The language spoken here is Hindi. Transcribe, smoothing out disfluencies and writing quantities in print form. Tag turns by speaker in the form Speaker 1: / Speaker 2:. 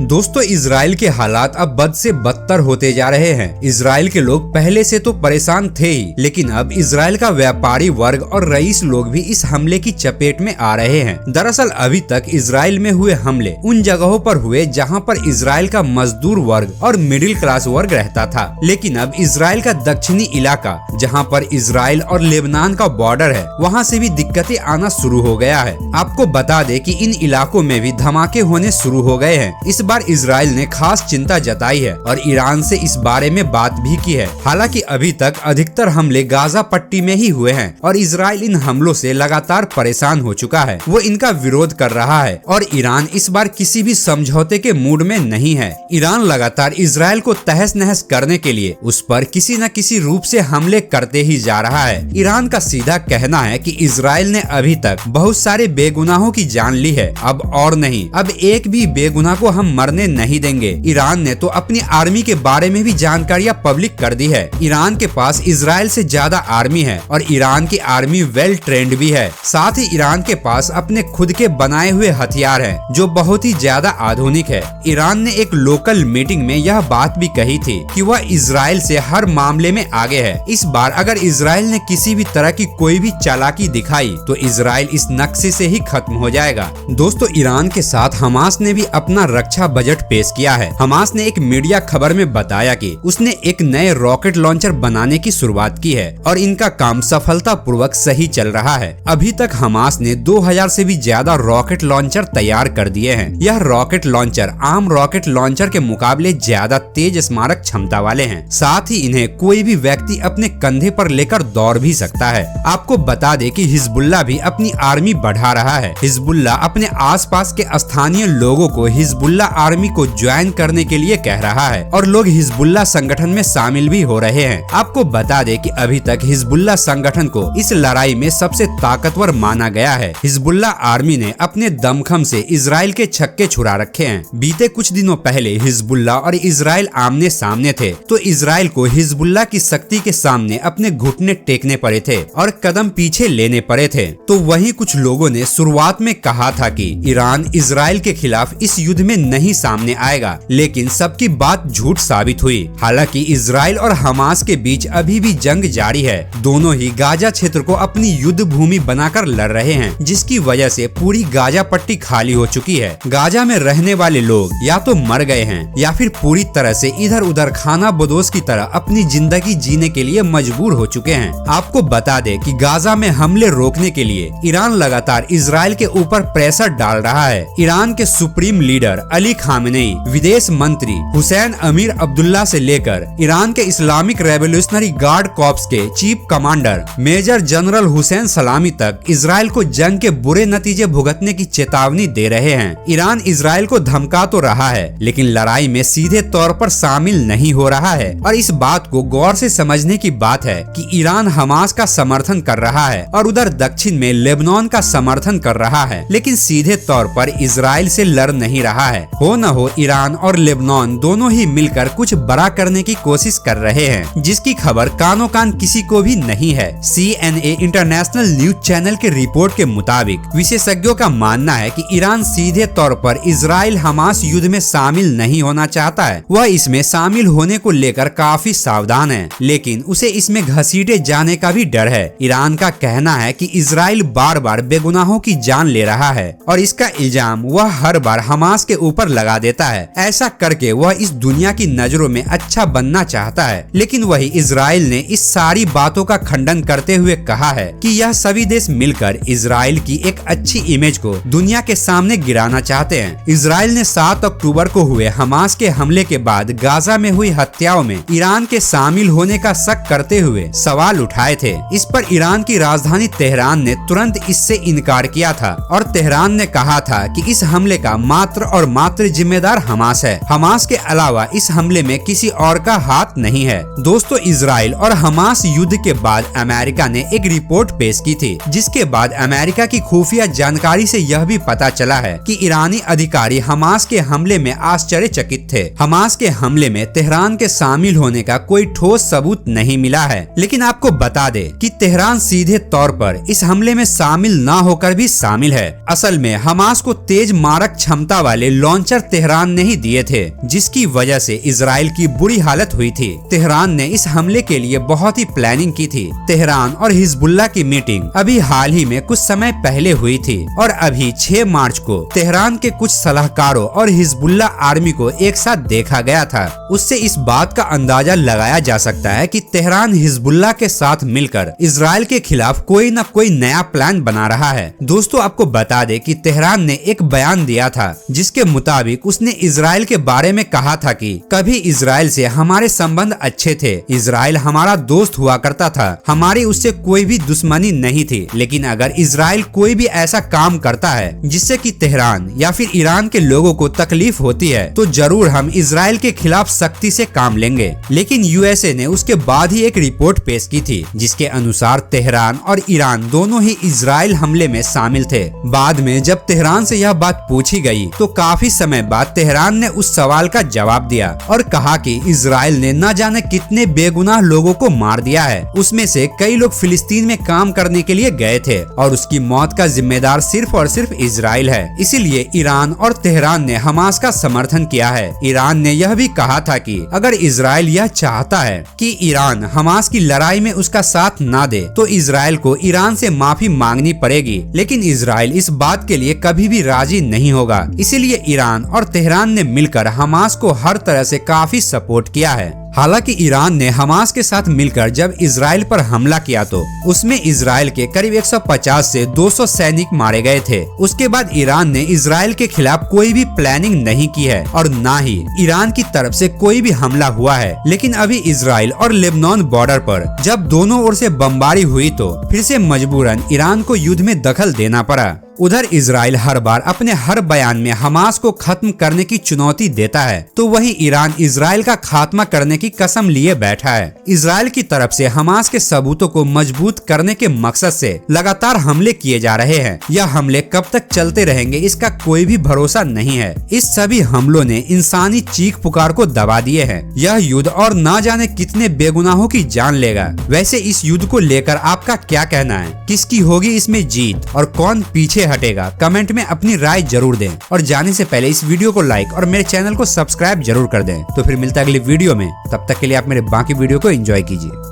Speaker 1: दोस्तों, इजराइल के हालात अब बद से बदतर होते जा रहे हैं। इजराइल के लोग पहले से तो परेशान थे ही, लेकिन अब इजराइल का व्यापारी वर्ग और रईस लोग भी इस हमले की चपेट में आ रहे हैं। दरअसल अभी तक इजराइल में हुए हमले उन जगहों पर हुए जहां पर इजराइल का मजदूर वर्ग और मिडिल क्लास वर्ग रहता था, लेकिन अब इजराइल का दक्षिणी इलाका जहां पर इजराइल और लेबनान का बॉर्डर है, वहां से भी दिक्कतें आना शुरू हो गया है। आपको बता दें कि इन इलाकों में भी धमाके होने शुरू हो गए हैं। इस बार इजराइल ने खास चिंता जताई है और ईरान से इस बारे में बात भी की है। हालांकि अभी तक अधिकतर हमले गाजा पट्टी में ही हुए हैं और इजराइल इन हमलों से लगातार परेशान हो चुका है। वो इनका विरोध कर रहा है और ईरान इस बार किसी भी समझौते के मूड में नहीं है। ईरान लगातार इजराइल को तहस नहस करने के लिए उस पर किसी न किसी रूप से हमले करते ही जा रहा है। ईरान का सीधा कहना है कि इजराइल ने अभी तक बहुत सारे बेगुनाहों की जान ली है, अब और नहीं, अब एक भी बेगुनाह को हम मरने नहीं देंगे। ईरान ने तो अपनी आर्मी के बारे में भी जानकारियां पब्लिक कर दी है। ईरान के पास इजराइल से ज्यादा आर्मी है और ईरान की आर्मी वेल ट्रेंड भी है। साथ ही ईरान के पास अपने खुद के बनाए हुए हथियार हैं जो बहुत ही ज्यादा आधुनिक है। ईरान ने एक लोकल मीटिंग में यह बात भी कही थी कि वह इजराइल से हर मामले में आगे है। इस बार अगर इजराइल ने किसी भी तरह की कोई भी चालाकी दिखाई तो इजराइल इस नक्शे से ही खत्म हो जाएगा। दोस्तों, ईरान के साथ हमास ने भी अपना रक्षा बजट पेश किया है। हमास ने एक मीडिया खबर में बताया कि उसने एक नए रॉकेट लॉन्चर बनाने की शुरुआत की है और इनका काम सफलतापूर्वक सही चल रहा है। अभी तक हमास ने 2000 से भी ज्यादा रॉकेट लॉन्चर तैयार कर दिए हैं। यह रॉकेट लॉन्चर आम रॉकेट लॉन्चर के मुकाबले ज्यादा तेज स्मारक क्षमता वाले हैं। साथ ही इन्हें कोई भी व्यक्ति अपने कंधे पर लेकर दौड़ भी सकता है। आपको बता दें कि हिजबुल्लाह भी अपनी आर्मी बढ़ा रहा है। हिजबुल्लाह अपने आसपास के स्थानीय लोगों को हिजबुल्लाह आर्मी को ज्वाइन करने के लिए कह रहा है और लोग हिजबुल्लाह संगठन में शामिल भी हो रहे हैं। आपको बता दें कि अभी तक हिजबुल्लाह संगठन को इस लड़ाई में सबसे ताकतवर माना गया है। हिजबुल्लाह आर्मी ने अपने दमखम से इजराइल के छक्के छुड़ा रखे हैं। बीते कुछ दिनों पहले हिजबुल्लाह और इजराइल आमने सामने थे तो इजराइल को हिजबुल्लाह की शक्ति के सामने अपने घुटने टेकने पड़े थे और कदम पीछे लेने पड़े थे। तो वहीं कुछ लोगों ने शुरुआत में कहा था कि ईरान इजराइल के खिलाफ इस युद्ध में नहीं सामने आएगा, लेकिन सबकी बात झूठ साबित हुई। हालांकि इजराइल और हमास के बीच अभी भी जंग जारी है। दोनों ही गाजा क्षेत्र को अपनी युद्ध भूमि बनाकर लड़ रहे हैं, जिसकी वजह से पूरी गाजा पट्टी खाली हो चुकी है। गाजा में रहने वाले लोग या तो मर गए हैं या फिर पूरी तरह से इधर उधर खाना बदोश की तरह अपनी जिंदगी जीने के लिए मजबूर हो चुके हैं। आपको बता दें कि गाजा में हमले रोकने के लिए ईरान लगातार इजराइल के ऊपर प्रेशर डाल रहा है। ईरान के सुप्रीम लीडर अली खामेनेई, विदेश मंत्री हुसैन अमीर अब्दुल्ला से लेकर ईरान के इस्लामिक रेवोल्यूशनरी गार्ड कॉर्प्स के chief commander major general Hussain Salami तक इजराइल को जंग के बुरे नतीजे भुगतने की चेतावनी दे रहे हैं। ईरान इजराइल को धमका तो रहा है, लेकिन लड़ाई में सीधे तौर पर शामिल नहीं हो रहा है। और इस बात को गौर से समझने की बात है कि ईरान हमास का समर्थन कर रहा है और उधर दक्षिण में लेबनान का समर्थन कर रहा है, लेकिन सीधे तौर पर इजराइल से लड़ नहीं रहा है। हो न हो ईरान और लेबनान दोनों ही मिलकर कुछ बड़ा करने की कोशिश कर रहे हैं, जिसकी खबर कानो कान किसी को भी नहीं है। CNA इंटरनेशनल न्यूज चैनल के रिपोर्ट के मुताबिक विशेषज्ञों का मानना है कि ईरान सीधे तौर पर इजराइल हमास युद्ध में शामिल नहीं होना चाहता है। वह इसमें शामिल होने को लेकर काफी सावधान है, लेकिन उसे इसमें घसीटे जाने का भी डर है। ईरान का कहना है कि इजराइल बार बार बेगुनाहों की जान ले रहा है और इसका इल्जाम वह हर बार हमास के ऊपर लगा देता है। ऐसा करके वह इस दुनिया की नजरों में अच्छा बनना चाहता है, लेकिन वही इजराइल ने इस सारी बातों का खंडन करते हुए कहा है कि यह सभी देश मिलकर इजराइल की एक अच्छी इमेज को दुनिया के सामने गिराना चाहते हैं। इजराइल ने 7 अक्टूबर को हुए हमास के हमले के बाद गाजा में हुई हत्याओं में ईरान के शामिल होने का शक करते हुए सवाल उठाए थे। इस पर ईरान की राजधानी तेहरान ने तुरंत इससे इनकार किया था और तेहरान ने कहा था कि इस हमले का मात्र और मात्र जिम्मेदार हमास है। हमास के अलावा इस हमले में किसी और का हाथ नहीं है। दोस्तों, इजराइल और हमास युद्ध के बाद अमेरिका ने एक रिपोर्ट पेश की थी, जिसके बाद अमेरिका की खुफिया जानकारी से यह भी पता चला है कि ईरानी अधिकारी हमास के हमले में आश्चर्यचकित थे। हमास के हमले में तेहरान के शामिल होने का कोई ठोस सबूत नहीं मिला है, लेकिन आपको बता दे कि तेहरान सीधे तौर पर इस हमले में शामिल न होकर भी शामिल है। असल में हमास को तेज मारक क्षमता वाले लॉन्चर लॉन्चर तेहरान ने ही दिए थे, जिसकी वजह से इजराइल की बुरी हालत हुई थी। तेहरान ने इस हमले के लिए बहुत ही प्लानिंग की थी। तेहरान और हिजबुल्लाह की मीटिंग अभी हाल ही में कुछ समय पहले हुई थी और अभी 6 मार्च को तेहरान के कुछ सलाहकारों और हिजबुल्लाह आर्मी को एक साथ देखा गया था। उससे इस बात का अंदाजा लगाया जा सकता है कि तेहरान हिजबुल्लाह के साथ मिलकर इजराइल के खिलाफ कोई न कोई नया प्लान बना रहा है। दोस्तों, आपको बता दे कि तेहरान ने एक बयान दिया था, जिसके मुताबिक उसने इजराइल के बारे में कहा था कि कभी इजराइल से हमारे संबंध अच्छे थे, इजराइल हमारा दोस्त हुआ करता था, हमारी उससे कोई भी दुश्मनी नहीं थी। लेकिन अगर इजराइल कोई भी ऐसा काम करता है जिससे कि तेहरान या फिर ईरान के लोगों को तकलीफ होती है, तो जरूर हम इजराइल के खिलाफ सख्ती से काम लेंगे। लेकिन यूएसए ने उसके बाद ही एक रिपोर्ट पेश की थी, जिसके अनुसार तेहरान और ईरान दोनों ही इजराइल हमले में शामिल थे। बाद में जब तेहरान से यह बात पूछी गई तो काफी समय बाद तेहरान ने उस सवाल का जवाब दिया और कहा कि इजराइल ने न जाने कितने बेगुनाह लोगों को मार दिया है, उसमें से कई लोग फिलिस्तीन में काम करने के लिए गए थे और उसकी मौत का जिम्मेदार सिर्फ और सिर्फ इजराइल है। इसीलिए ईरान और तेहरान ने हमास का समर्थन किया है। ईरान ने यह भी कहा था कि अगर इजराइल यह चाहता है कि ईरान हमास की लड़ाई में उसका साथ ना दे, तो इजराइल को ईरान से माफी मांगनी पड़ेगी। लेकिन इजराइल इस बात के लिए कभी भी राजी नहीं होगा। इसीलिए ईरान और तेहरान ने मिलकर हमास को हर तरह से काफी सपोर्ट किया है। हालांकि ईरान ने हमास के साथ मिलकर जब इजराइल पर हमला किया तो उसमें इजराइल के करीब 150 से 200 सैनिक मारे गए थे। उसके बाद ईरान ने इजराइल के खिलाफ कोई भी प्लानिंग नहीं की है और ना ही ईरान की तरफ से कोई भी हमला हुआ है। लेकिन अभी इजराइल और लेबनान बॉर्डर पर जब दोनों ओर से बमबारी हुई तो फिर से मजबूरन ईरान को युद्ध में दखल देना पड़ा। उधर इजराइल हर बार अपने हर बयान में हमास को खत्म करने की चुनौती देता है, तो वहीं ईरान इजराइल का खात्मा करने की कसम लिए बैठा है। इजराइल की तरफ से हमास के सबूतों को मजबूत करने के मकसद से लगातार हमले किए जा रहे हैं। यह हमले कब तक चलते रहेंगे इसका कोई भी भरोसा नहीं है। इस सभी हमलों ने इंसानी चीख पुकार को दबा दिए हैं। यह युद्ध और ना जाने कितने बेगुनाहों की जान लेगा। वैसे इस युद्ध को लेकर आपका क्या कहना है? किसकी होगी इसमें जीत और कौन पीछे हटेगा? कमेंट में अपनी राय जरूर दें और जाने से पहले इस वीडियो को लाइक और मेरे चैनल को सब्सक्राइब जरूर कर दें। तो फिर मिलता है अगली वीडियो में, तब तक के लिए आप मेरे बाकी वीडियो को एंजॉय कीजिए।